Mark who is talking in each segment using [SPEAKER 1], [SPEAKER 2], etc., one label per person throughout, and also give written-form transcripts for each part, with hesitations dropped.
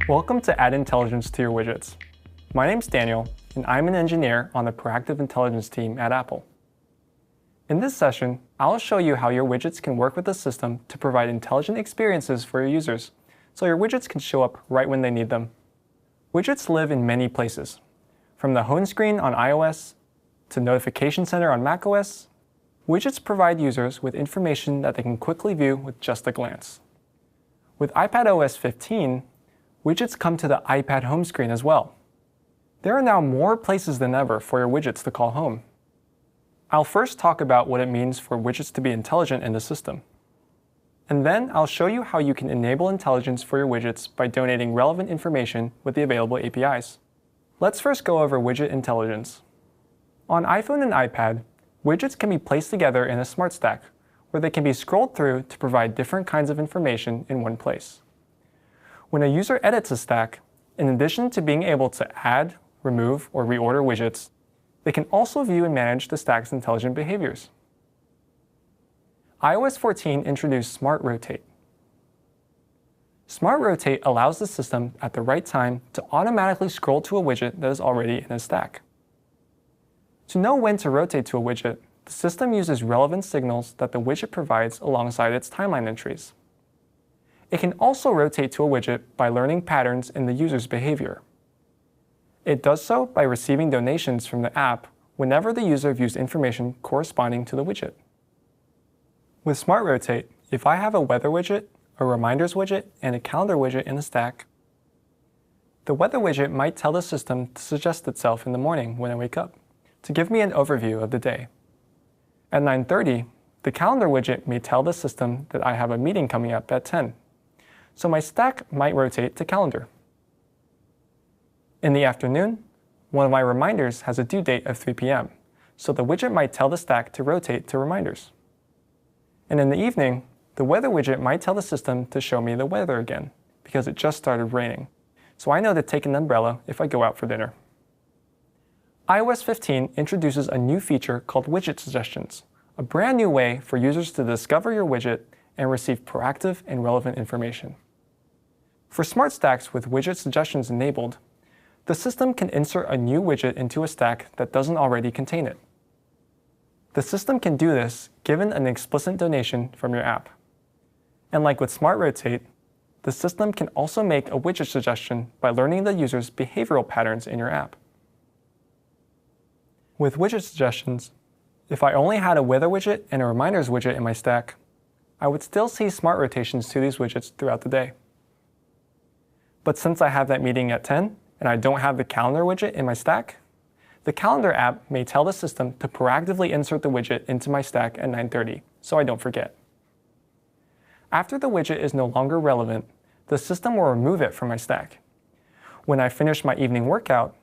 [SPEAKER 1] Welcome to Add Intelligence to your widgets. My name's Daniel, and I'm an engineer on the Proactive Intelligence team at Apple. In this session, I'll show you how your widgets can work with the system to provide intelligent experiences for your users, so your widgets can show up right when they need them. Widgets live in many places, from the home screen on iOS to Notification Center on macOS. Widgets provide users with information that they can quickly view with just a glance. With iPadOS 15, widgets come to the iPad home screen as well. There are now more places than ever for your widgets to call home. I'll first talk about what it means for widgets to be intelligent in the system. And then I'll show you how you can enable intelligence for your widgets by donating relevant information with the available APIs. Let's first go over widget intelligence. On iPhone and iPad, widgets can be placed together in a smart stack, where they can be scrolled through to provide different kinds of information in one place. When a user edits a stack, in addition to being able to add, remove, or reorder widgets, they can also view and manage the stack's intelligent behaviors. iOS 14 introduced Smart Rotate. Smart Rotate allows the system at the right time to automatically scroll to a widget that is already in a stack. To know when to rotate to a widget, the system uses relevant signals that the widget provides alongside its timeline entries. It can also rotate to a widget by learning patterns in the user's behavior. It does so by receiving donations from the app whenever the user views information corresponding to the widget. With Smart Rotate, if I have a weather widget, a reminders widget, and a calendar widget in a stack, the weather widget might tell the system to suggest itself in the morning when I wake up, to give me an overview of the day. At 9:30, the calendar widget may tell the system that I have a meeting coming up at 10, so my stack might rotate to calendar. In the afternoon, one of my reminders has a due date of 3 p.m., so the widget might tell the stack to rotate to reminders. And in the evening, the weather widget might tell the system to show me the weather again, because it just started raining, so I know to take an umbrella if I go out for dinner. iOS 15 introduces a new feature called Widget Suggestions, a brand new way for users to discover your widget and receive proactive and relevant information. For smart stacks with Widget Suggestions enabled, the system can insert a new widget into a stack that doesn't already contain it. The system can do this given an explicit donation from your app. And like with Smart Rotate, the system can also make a widget suggestion by learning the user's behavioral patterns in your app. With widget suggestions, if I only had a weather widget and a reminders widget in my stack, I would still see smart rotations to these widgets throughout the day. But since I have that meeting at 10 and I don't have the calendar widget in my stack, the calendar app may tell the system to proactively insert the widget into my stack at 9:30, so I don't forget. After the widget is no longer relevant, the system will remove it from my stack. When I finish my evening workout,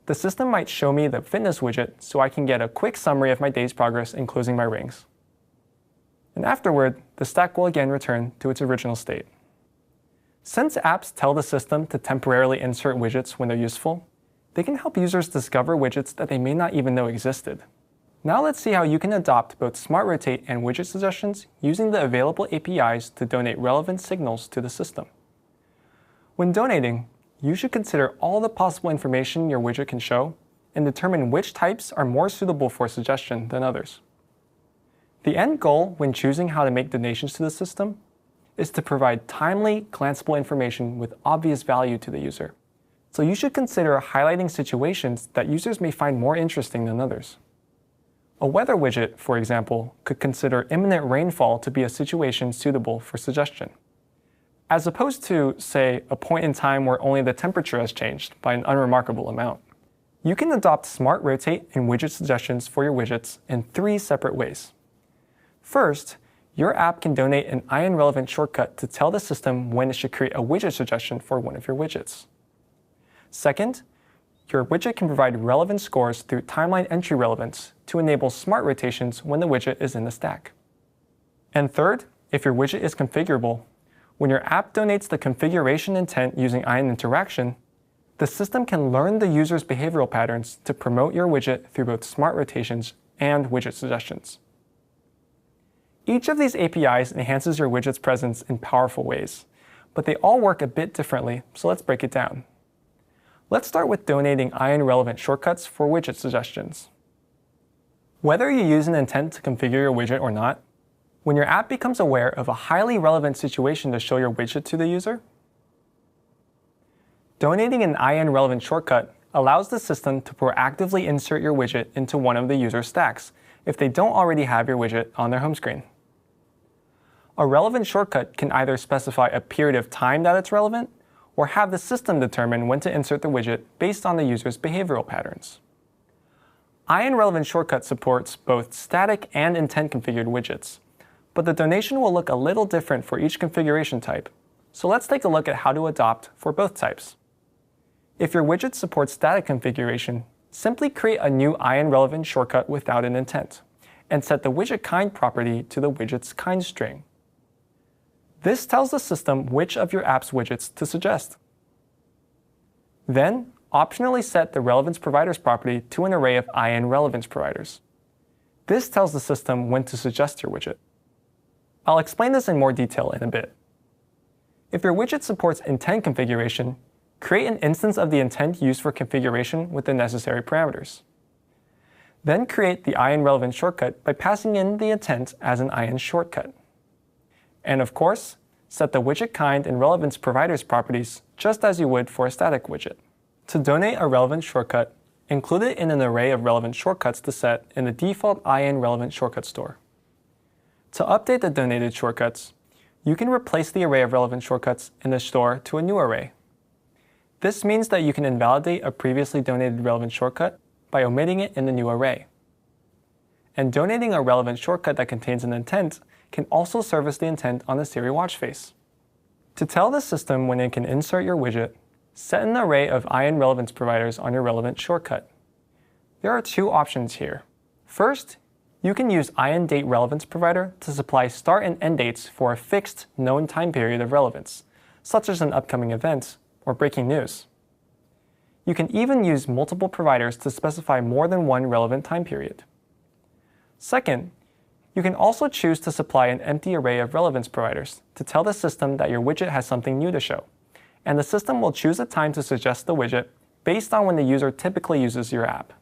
[SPEAKER 1] the system might show me the fitness widget so I can get a quick summary of my day's progress in closing my rings. And afterward, the stack will again return to its original state. Since apps tell the system to temporarily insert widgets when they're useful, they can help users discover widgets that they may not even know existed. Now let's see how you can adopt both Smart Rotate and Widget Suggestions using the available APIs to donate relevant signals to the system. When donating, you should consider all the possible information your widget can show and determine which types are more suitable for suggestion than others. The end goal when choosing how to make donations to the system is to provide timely, glanceable information with obvious value to the user. So you should consider highlighting situations that users may find more interesting than others. A weather widget, for example, could consider imminent rainfall to be a situation suitable for suggestion, as opposed to, say, a point in time where only the temperature has changed by an unremarkable amount. You can adopt Smart Rotate and Widget Suggestions for your widgets in 3 separate ways. First, your app can donate an ION-relevant shortcut to tell the system when it should create a widget suggestion for one of your widgets. Second, your widget can provide relevant scores through timeline entry relevance to enable smart rotations when the widget is in the stack. And third, if your widget is configurable, when your app donates the configuration intent using ION interaction, the system can learn the user's behavioral patterns to promote your widget through both smart rotations and widget suggestions. Each of these APIs enhances your widget's presence in powerful ways, but they all work a bit differently, so let's break it down. Let's start with donating ION-relevant shortcuts for widget suggestions. Whether you use an intent to configure your widget or not, when your app becomes aware of a highly relevant situation to show your widget to the user, donating an ION-relevant shortcut allows the system to proactively insert your widget into one of the user's stacks if they don't already have your widget on their home screen. A relevant shortcut can either specify a period of time that it's relevant, or have the system determine when to insert the widget based on the user's behavioral patterns. ION-relevant shortcut supports both static and intent-configured widgets, but the donation will look a little different for each configuration type, so let's take a look at how to adopt for both types. If your widget supports static configuration, simply create a new ION-relevant shortcut without an intent, and set the widget kind property to the widget's kind string. This tells the system which of your app's widgets to suggest. Then, optionally set the relevance providers property to an array of ION relevance providers. This tells the system when to suggest your widget. I'll explain this in more detail in a bit. If your widget supports intent configuration, create an instance of the intent used for configuration with the necessary parameters. Then create the ION relevant shortcut by passing in the intent as an ION shortcut. And of course, set the widget kind and relevance providers properties just as you would for a static widget. To donate a relevant shortcut, include it in an array of relevant shortcuts to set in the default ION relevant shortcut store. To update the donated shortcuts, you can replace the array of relevant shortcuts in the store to a new array. This means that you can invalidate a previously donated relevant shortcut by omitting it in the new array. And donating a relevant shortcut that contains an intent can also service the intent on the Siri watch face. To tell the system when it can insert your widget, set an array of ION relevance providers on your relevant shortcut. There are two options here. First, you can use ION date relevance provider to supply start and end dates for a fixed, known time period of relevance, such as an upcoming event or breaking news. You can even use multiple providers to specify more than one relevant time period. Second, you can also choose to supply an empty array of relevance providers to tell the system that your widget has something new to show, and the system will choose a time to suggest the widget based on when the user typically uses your app.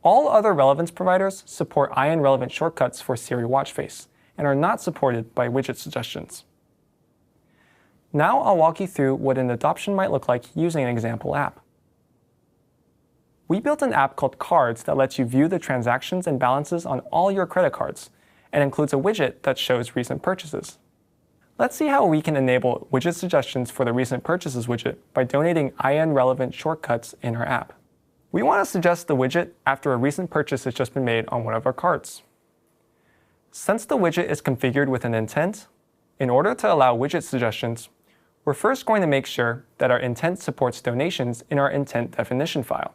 [SPEAKER 1] All other relevance providers support ION relevant shortcuts for Siri watch face and are not supported by widget suggestions. Now I'll walk you through what an adoption might look like using an example app. We built an app called Cards that lets you view the transactions and balances on all your credit cards and includes a widget that shows recent purchases. Let's see how we can enable widget suggestions for the recent purchases widget by donating ION relevant shortcuts in our app. We want to suggest the widget after a recent purchase has just been made on one of our cards. Since the widget is configured with an intent, in order to allow widget suggestions, we're first going to make sure that our intent supports donations in our intent definition file.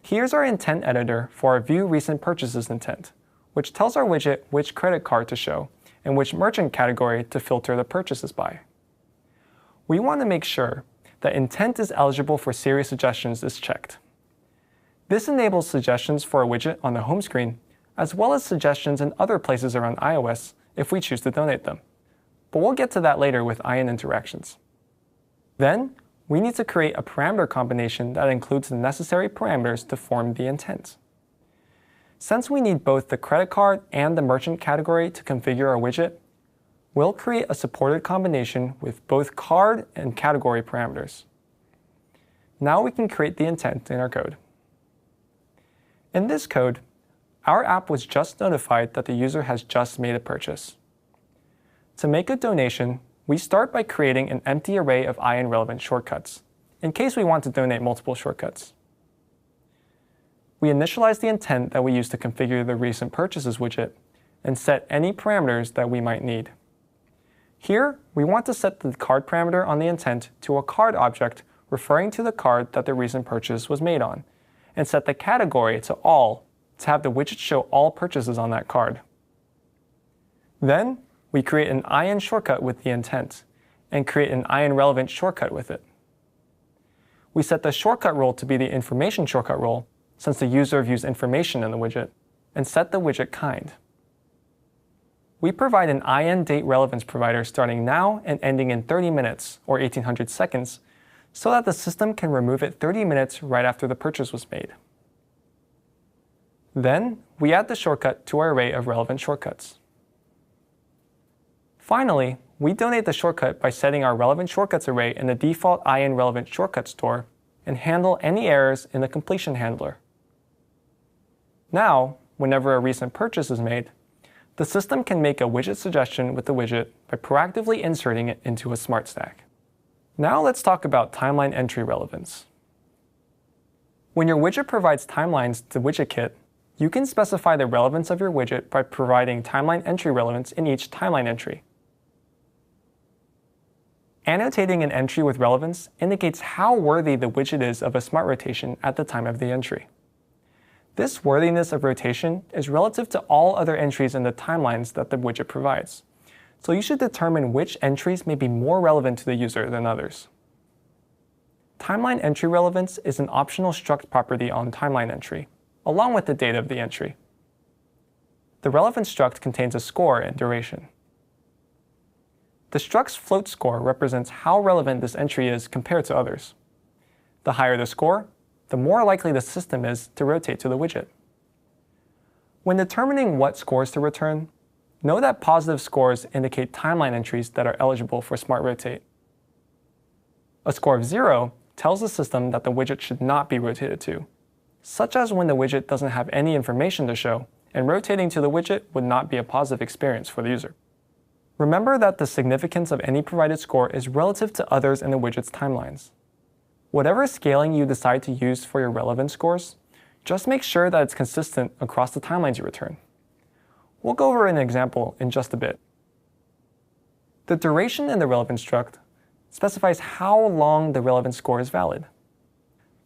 [SPEAKER 1] Here's our intent editor for our View Recent Purchases intent, which tells our widget which credit card to show and which merchant category to filter the purchases by. We want to make sure that intent is eligible for Siri suggestions is checked. This enables suggestions for a widget on the home screen, as well as suggestions in other places around iOS if we choose to donate them. But we'll get to that later with ION interactions. Then, we need to create a parameter combination that includes the necessary parameters to form the intent. Since we need both the credit card and the merchant category to configure our widget, we'll create a supported combination with both card and category parameters. Now we can create the intent in our code. In this code, our app was just notified that the user has just made a purchase. To make a donation, we start by creating an empty array of ION relevant shortcuts, in case we want to donate multiple shortcuts. We initialize the intent that we use to configure the recent purchases widget and set any parameters that we might need. Here, we want to set the card parameter on the intent to a card object referring to the card that the recent purchase was made on, and set the category to all to have the widget show all purchases on that card. Then, we create an ION shortcut with the intent, and create an ION relevant shortcut with it. We set the shortcut role to be the information shortcut role, since the user views information in the widget, and set the widget kind. we provide an IN date relevance provider starting now and ending in 30 minutes or 1800 seconds so that the system can remove it 30 minutes right after the purchase was made. Then, we add the shortcut to our array of relevant shortcuts. Finally, we donate the shortcut by setting our relevant shortcuts array in the default IN relevant shortcut store and handle any errors in the completion handler. Now, whenever a recent purchase is made, the system can make a widget suggestion with the widget by proactively inserting it into a smart stack. Now let's talk about timeline entry relevance. When your widget provides timelines to WidgetKit, you can specify the relevance of your widget by providing timeline entry relevance in each timeline entry. Annotating an entry with relevance indicates how worthy the widget is of a smart rotation at the time of the entry. This worthiness of rotation is relative to all other entries in the timelines that the widget provides, so you should determine which entries may be more relevant to the user than others. Timeline entry relevance is an optional struct property on timeline entry, along with the date of the entry. The relevance struct contains a score and duration. The struct's float score represents how relevant this entry is compared to others. The higher the score, the more likely the system is to rotate to the widget. When determining what scores to return, know that positive scores indicate timeline entries that are eligible for Smart Rotate. A score of 0 tells the system that the widget should not be rotated to, such as when the widget doesn't have any information to show, and rotating to the widget would not be a positive experience for the user. Remember that the significance of any provided score is relative to others in the widget's timelines. Whatever scaling you decide to use for your relevance scores, just make sure that it's consistent across the timelines you return. We'll go over an example in just a bit. The duration in the relevance struct specifies how long the relevance score is valid.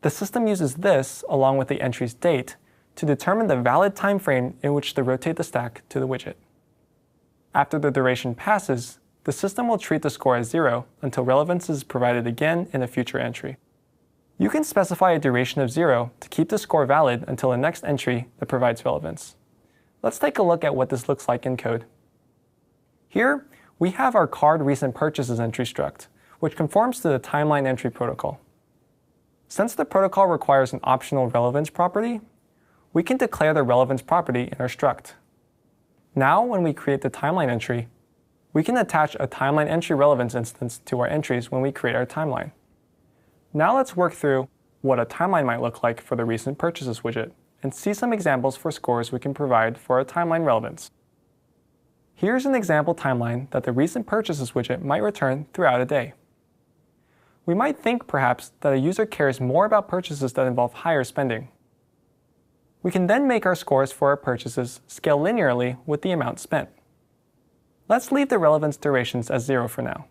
[SPEAKER 1] The system uses this, along with the entry's date, to determine the valid time frame in which to rotate the stack to the widget. After the duration passes, the system will treat the score as 0 until relevance is provided again in a future entry. You can specify a duration of 0 to keep the score valid until the next entry that provides relevance. Let's take a look at what this looks like in code. Here, we have our card recent purchases entry struct, which conforms to the timeline entry protocol. Since the protocol requires an optional relevance property, we can declare the relevance property in our struct. Now, when we create the timeline entry, we can attach a timeline entry relevance instance to our entries when we create our timeline. Now let's work through what a timeline might look like for the recent purchases widget and see some examples for scores we can provide for a timeline relevance. Here's an example timeline that the recent purchases widget might return throughout a day. We might think perhaps that a user cares more about purchases that involve higher spending. We can then make our scores for our purchases scale linearly with the amount spent. Let's leave the relevance durations as 0 for now.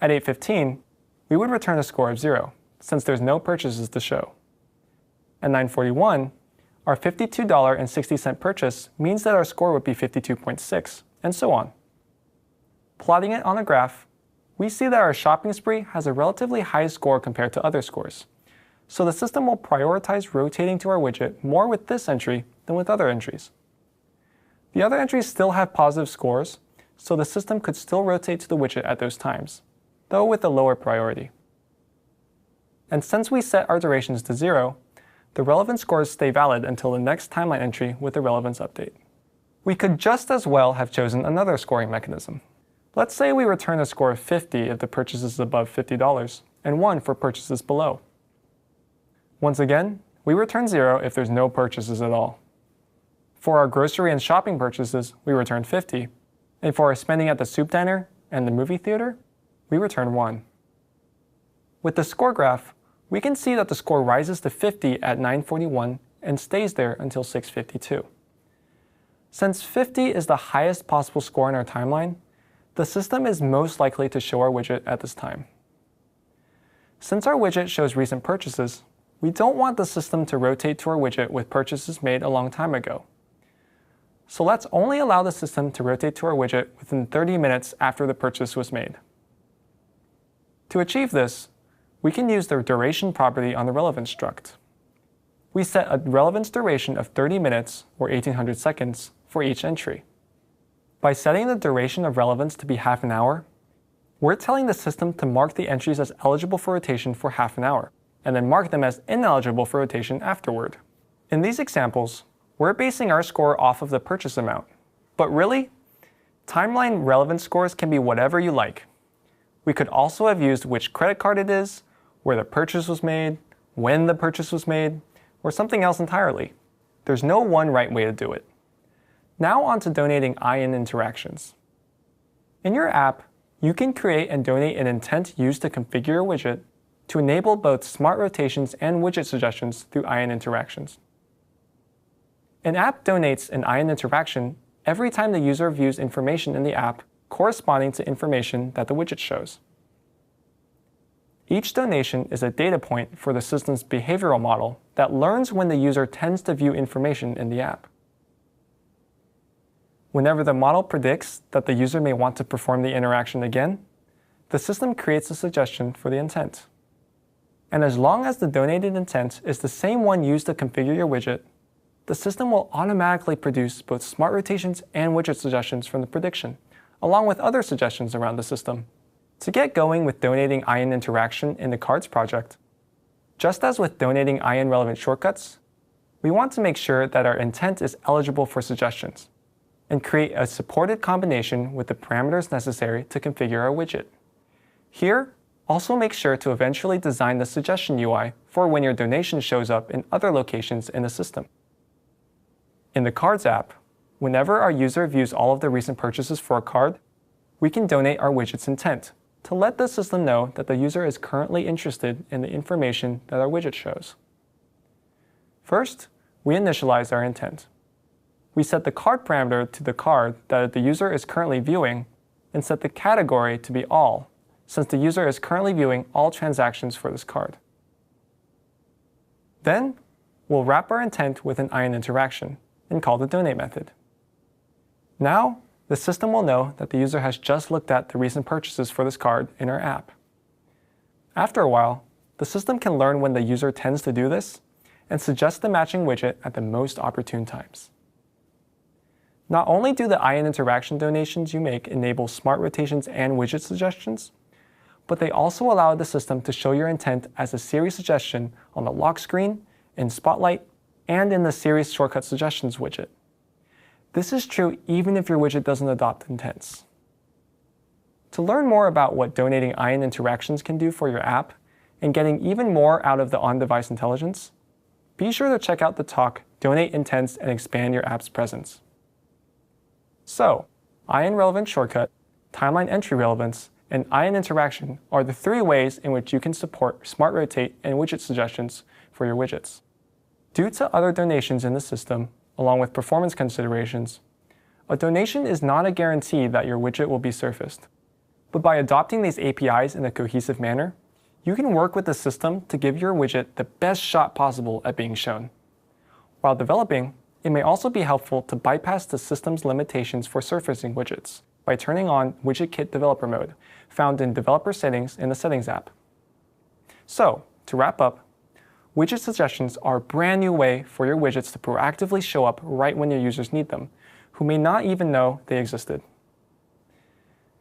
[SPEAKER 1] At 8:15, we would return a score of 0, since there's no purchases to show. At 9:41, our $52.60 purchase means that our score would be 52.6, and so on. Plotting it on a graph, we see that our shopping spree has a relatively high score compared to other scores, so the system will prioritize rotating to our widget more with this entry than with other entries. The other entries still have positive scores, so the system could still rotate to the widget at those times, though with a lower priority. And since we set our durations to 0, the relevant scores stay valid until the next timeline entry with the relevance update. We could just as well have chosen another scoring mechanism. Let's say we return a score of 50 if the purchase is above $50, and 1 for purchases below. Once again, we return 0 if there's no purchases at all. For our grocery and shopping purchases, we return 50, and for our spending at the soup diner and the movie theater, we return 1. With the score graph, we can see that the score rises to 50 at 9:41 and stays there until 6:52. Since 50 is the highest possible score in our timeline, the system is most likely to show our widget at this time. Since our widget shows recent purchases, we don't want the system to rotate to our widget with purchases made a long time ago. So let's only allow the system to rotate to our widget within 30 minutes after the purchase was made. To achieve this, we can use the duration property on the relevance struct. We set a relevance duration of 30 minutes or 1800 seconds for each entry. By setting the duration of relevance to be half an hour, we're telling the system to mark the entries as eligible for rotation for half an hour, and then mark them as ineligible for rotation afterward. In these examples, we're basing our score off of the purchase amount. But really, timeline relevance scores can be whatever you like. We could also have used which credit card it is, where the purchase was made, when the purchase was made, or something else entirely. There's no one right way to do it. Now on to donating IN interactions. In your app, you can create and donate an intent used to configure your widget to enable both smart rotations and widget suggestions through IN interactions. An app donates an IN interaction every time the user views information in the app corresponding to information that the widget shows. Each donation is a data point for the system's behavioral model that learns when the user tends to view information in the app. Whenever the model predicts that the user may want to perform the interaction again, the system creates a suggestion for the intent. And as long as the donated intent is the same one used to configure your widget, the system will automatically produce both smart rotations and widget suggestions from the prediction, along with other suggestions around the system. To get going with donating IN interaction in the cards project, just as with donating IN relevant shortcuts, we want to make sure that our intent is eligible for suggestions, and create a supported combination with the parameters necessary to configure our widget. Here, also make sure to eventually design the suggestion UI for when your donation shows up in other locations in the system. In the Cards app, whenever our user views all of the recent purchases for a card, we can donate our widget's intent to let the system know that the user is currently interested in the information that our widget shows. First, we initialize our intent. We set the card parameter to the card that the user is currently viewing and set the category to be all, since the user is currently viewing all transactions for this card. Then, we'll wrap our intent with an IN interaction and call the donate method. Now, the system will know that the user has just looked at the recent purchases for this card in our app. After a while, the system can learn when the user tends to do this and suggest the matching widget at the most opportune times. Not only do the IN interaction donations you make enable smart rotations and widget suggestions, but they also allow the system to show your intent as a Siri suggestion on the lock screen, in Spotlight, and in the Siri Shortcut Suggestions widget. This is true even if your widget doesn't adopt intents. To learn more about what donating IN interactions can do for your app and getting even more out of the on-device intelligence, be sure to check out the talk, Donate Intents and Expand Your App's Presence. So, IN relevant shortcut, timeline entry relevance, and IN interaction are the three ways in which you can support smart rotate and widget suggestions for your widgets. Due to other donations in the system, along with performance considerations, a donation is not a guarantee that your widget will be surfaced. But by adopting these APIs in a cohesive manner, you can work with the system to give your widget the best shot possible at being shown. While developing, it may also be helpful to bypass the system's limitations for surfacing widgets by turning on WidgetKit Developer Mode, found in Developer Settings in the Settings app. So, to wrap up, widget suggestions are a brand new way for your widgets to proactively show up right when your users need them, who may not even know they existed.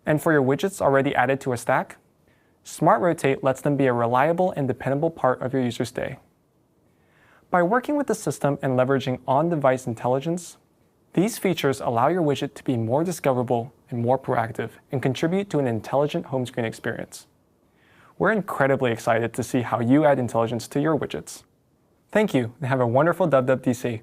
[SPEAKER 1] And for your widgets already added to a stack, Smart Rotate lets them be a reliable and dependable part of your user's day. By working with the system and leveraging on-device intelligence, these features allow your widget to be more discoverable and more proactive and contribute to an intelligent home screen experience. We're incredibly excited to see how you add intelligence to your widgets. Thank you, and have a wonderful WWDC.